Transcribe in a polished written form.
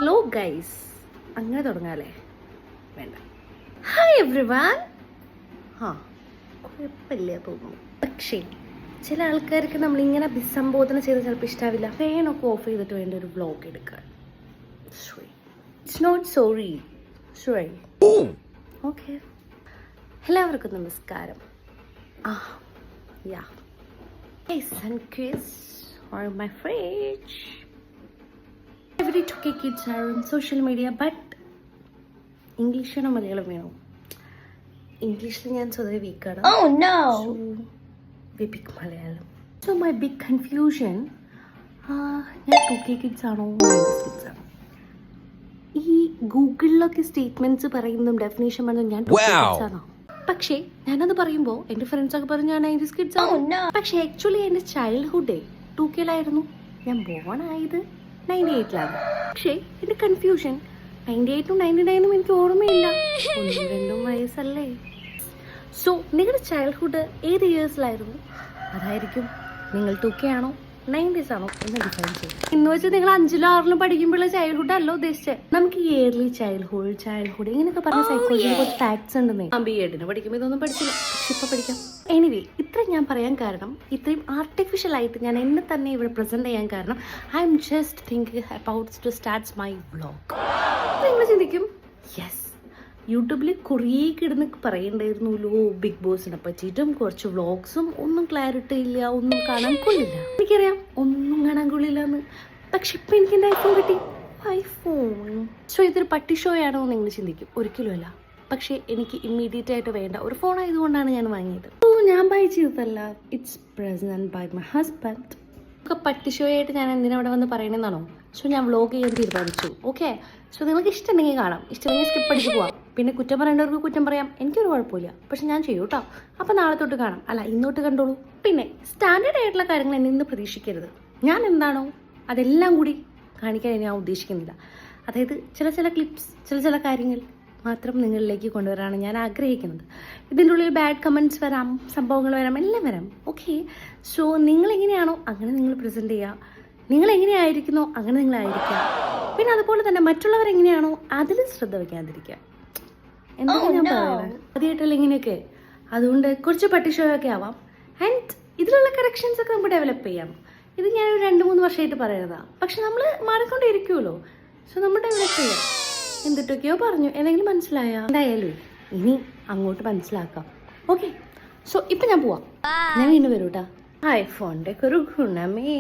Vlog guys. അങ്ങനെ തുടങ്ങാല്ലേ? വേണ്ട. Hi everyone. കുഴപ്പമില്ല തോന്നുന്നു. പക്ഷേ ചില ആൾക്കാർക്ക് നമ്മളിങ്ങനെ അഭിസംബോധന ചെയ്ത് ചിലപ്പോൾ ഇഷ്ടാവില്ല. ഫാനൊക്കെ ഓഫ് ചെയ്തിട്ട് വേണ്ട ഒരു വ്ലോഗ് എടുക്കാൻ. It's not sorry. ഓക്കെ, എല്ലാവർക്കും നമസ്കാരം. Or my fridge. Every 2K kids are on social media, but English and Malayalam വേണോ? ഇംഗ്ലീഷിൽ ഞാൻ സ്വതവേ വീക്കാണ്. Oh no! So we pick Malayalam. So my big confusion, ഞാൻ 2K kids ആണോ 90s kids ആണോ? ഈ ഗൂഗിളിലൊക്കെ സ്റ്റേറ്റ്മെന്റ്സ് പറയുന്നതും ഡെഫിനേഷൻ പറഞ്ഞതും ഞാൻ 2K kids ആണോ? പക്ഷേ ഞാനത് പറയുമ്പോൾ എൻ്റെ ഫ്രണ്ട്സൊക്കെ പറഞ്ഞു ഞാൻ 90s കിഡ്സ് ആണ്. പക്ഷേ ആക്ച്വലി എൻ്റെ ചൈൽഡ്ഹുഡേ 2Kയിലായിരുന്നു. ഞാൻ ബോൺ ആയത് 98ലാണ്. പക്ഷേ എൻ്റെ കൺഫ്യൂഷൻ 98ഉം 99ഉം എനിക്ക് ഓർമ്മയില്ല. 1-2 വയസ്സല്ലേ. സോ നിങ്ങളുടെ ചൈൽഡ്ഹുഡ് ഏത് ഇയേഴ്സിലായിരുന്നു? അതായിരിക്കും നിങ്ങൾ 2K ആണോ 90s ആണോ എന്ന് ഡിഫൈൻ ചെയ്യും. ഇന്ന് വെച്ച് നിങ്ങൾ 5-ലും 6-ലും പഠിക്കുമ്പോഴുള്ള ചൈൽഡ്ഹുഡ് അല്ലോ ഉദ്ദേശിച്ചത്. നമുക്ക് ഇയർലി ചൈൽഡ്ഹുഡ് ഇങ്ങനെയൊക്കെ പറഞ്ഞ സൈക്കോളജി കുറച്ച് ഫാക്ട്സ് ഉണ്ടെന്നേ. BEdന് പഠിക്കുമ്പോൾ ഇതൊന്നും പഠിച്ചില്ല, പക്ഷെ ഇപ്പൊ പഠിക്കാം. എനിവേ, ഇത്രയും ഞാൻ പറയാൻ കാരണം, ഇത്രയും ആർട്ടിഫിഷ്യൽ ആയിട്ട് ഞാൻ എന്നെ തന്നെ ഇവിടെ പ്രസന്റ് ചെയ്യാൻ കാരണം, I am just thinking about to start my vlog. നിങ്ങൾ ചിന്തിക്കും, യെസ്, യൂട്യൂബിൽ കുറേ കിടന്ന് പറയണ്ടായിരുന്നല്ലോ ബിഗ് ബോസിനെ പറ്റിയിട്ടും കുറച്ച് വ്ളോഗ്സും. ഒന്നും ക്ലാരിറ്റി ഇല്ല, ഒന്നും കാണാൻ കൊള്ളില്ല. എനിക്കറിയാം ഒന്നും കാണാൻ കൊള്ളില്ല എന്ന്. പക്ഷെ ഇപ്പം എനിക്ക് എൻ്റെ ഐഫോൺ കിട്ടി. ഐഫോൺ സോ ഇതൊരു പട്ടി ഷോ ആണോ എന്ന് നിങ്ങൾ ചിന്തിക്കും. ഒരിക്കലും അല്ല. പക്ഷേ എനിക്ക് ഇമ്മീഡിയറ്റ് ആയിട്ട് വേണ്ട ഒരു ഫോൺ ആയതുകൊണ്ടാണ് ഞാൻ വാങ്ങിയത്. ഞാൻ ബൈ ചെയ്തതല്ല, it's present by my husband. ഒക്കെ പട്ടി ഷോ ആയിട്ട് ഞാൻ എന്തിനാ അവിടെ വന്ന് പറയണമെന്നാണോ? സോ ഞാൻ വ്ലോഗ് ചെയ്യാൻ തീരുമാനിച്ചു. ഓക്കെ, സോ നിങ്ങൾക്ക് ഇഷ്ടമുണ്ടെങ്കിൽ കാണാം, ഇഷ്ടമെങ്കിൽ സ്കിപ്പ് അടിച്ച് പോവാം. പിന്നെ കുറ്റം പറയേണ്ടവർക്ക് കുറ്റം പറയാം, എനിക്കൊരു കുഴപ്പമില്ല. പക്ഷെ ഞാൻ ചെയ്യൂ കേട്ടോ. അപ്പം നാളെ തൊട്ട് കാണാം, അല്ല ഇന്നോട്ട് കണ്ടോളൂ. പിന്നെ സ്റ്റാൻഡേർഡ് ആയിട്ടുള്ള കാര്യങ്ങൾ എന്നെ ഇന്ന് പ്രതീക്ഷിക്കരുത്. ഞാൻ എന്താണോ അതെല്ലാം കൂടി കാണിക്കാൻ ഞാൻ ഉദ്ദേശിക്കുന്നില്ല. അതായത് ചില ക്ലിപ്സ്, ചില കാര്യങ്ങൾ മാത്രം നിങ്ങളിലേക്ക് കൊണ്ടുവരാനാണ് ഞാൻ ആഗ്രഹിക്കുന്നത്. ഇതിൻ്റെ ഉള്ളിൽ ബാഡ് കമൻറ്റ്സ് വരാം, സംഭവങ്ങൾ വരാം, എല്ലാം വരാം. ഓക്കെ, സോ നിങ്ങളെങ്ങനെയാണോ അങ്ങനെ നിങ്ങൾ പ്രസൻറ്റ് ചെയ്യുക. നിങ്ങൾ എങ്ങനെയായിരിക്കുന്നോ അങ്ങനെ നിങ്ങളായിരിക്കുക. പിന്നെ അതുപോലെ തന്നെ മറ്റുള്ളവരെങ്ങനെയാണോ അതിൽ ശ്രദ്ധ വയ്ക്കാതിരിക്കുക. എന്തൊക്കെ ഞാൻ പറയുന്നത് ആദ്യമായിട്ടല്ല ഇങ്ങനെയൊക്കെ. അതുകൊണ്ട് കുറച്ച് പട്ടി ഷോ ഒക്കെ ആവാം. ആൻഡ് ഇതിലുള്ള കറക്ഷൻസ് ഒക്കെ നമുക്ക് ഡെവലപ്പ് ചെയ്യാം. ഇത് ഞാനൊരു 2-3 വർഷമായിട്ട് പറയുന്നതാണ്. പക്ഷെ നമ്മൾ മാറിക്കൊണ്ടിരിക്കുമല്ലോ. സോ നമ്മൾ ഡെവലപ്പ് ചെയ്യാം. എന്തിട്ടൊക്കെയോ പറഞ്ഞു, എന്തെങ്കിലും മനസ്സിലായ? എന്തായാലും ഇനി അങ്ങോട്ട് മനസ്സിലാക്കാം. ഓക്കെ, സോ ഇപ്പം ഞാൻ പോവാം. ഞാൻ വീണ്ടും വരൂ കേട്ടോ. ഐഫോണിൻ്റെ ഒരു ഗുണമേ.